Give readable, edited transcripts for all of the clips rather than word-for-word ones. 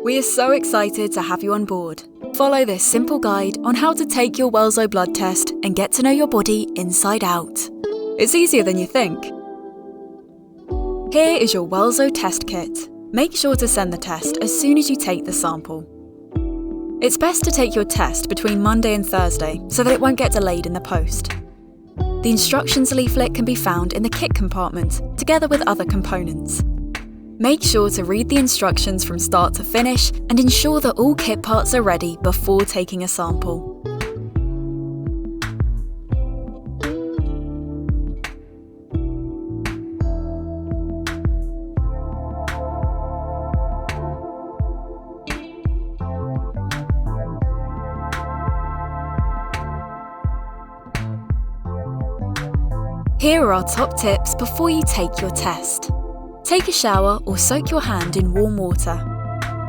We are so excited to have you on board. Follow this simple guide on how to take your Welzo blood test and get to know your body inside out. It's easier than you think. Here is your Welzo test kit. Make sure to send the test as soon as you take the sample. It's best to take your test between Monday and Thursday so that it won't get delayed in the post. The instructions leaflet can be found in the kit compartment, together with other components. Make sure to read the instructions from start to finish and ensure that all kit parts are ready before taking a sample. Here are our top tips before you take your test. Take a shower or soak your hand in warm water.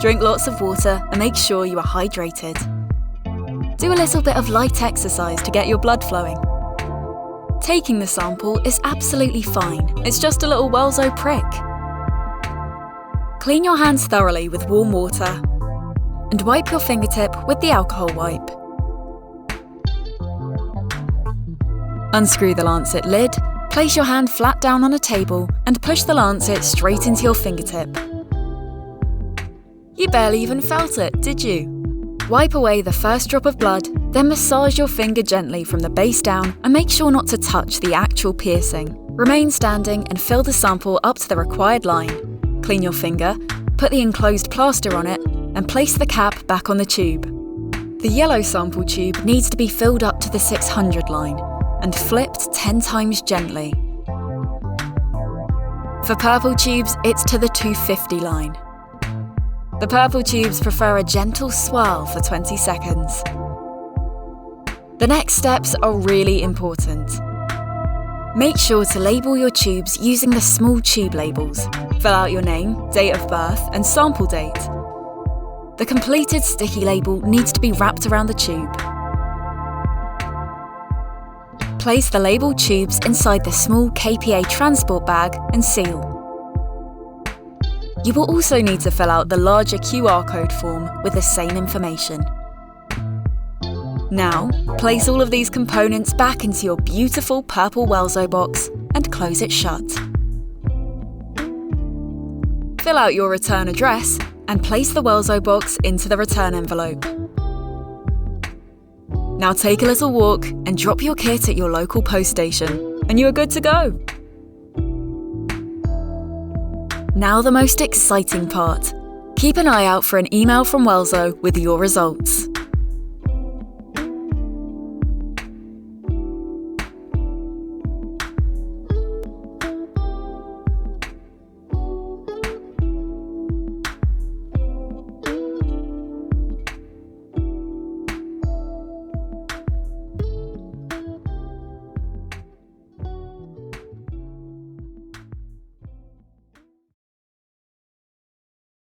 Drink lots of water and make sure you are hydrated. Do a little bit of light exercise to get your blood flowing. Taking the sample is absolutely fine. It's just a little Welzo prick. Clean your hands thoroughly with warm water and wipe your fingertip with the alcohol wipe. Unscrew the lancet lid, place your hand flat down on a table and push the lancet straight into your fingertip. You barely even felt it, did you? Wipe away the first drop of blood, then massage your finger gently from the base down and make sure not to touch the actual piercing. Remain standing and fill the sample up to the required line. Clean your finger, put the enclosed plaster on it and place the cap back on the tube. The yellow sample tube needs to be filled up to the 600 line and flipped 10 times gently. For purple tubes, it's to the 250 line. The purple tubes prefer a gentle swirl for 20 seconds. The next steps are really important. Make sure to label your tubes using the small tube labels. Fill out your name, date of birth, and sample date. The completed sticky label needs to be wrapped around the tube. Place the labelled tubes inside the small KPA transport bag and seal. You will also need to fill out the larger QR code form with the same information. Now, place all of these components back into your beautiful purple Welzo box and close it shut. Fill out your return address and place the Welzo box into the return envelope. Now take a little walk and drop your kit at your local post station, and you are good to go. Now the most exciting part. Keep an eye out for an email from Welzo with your results.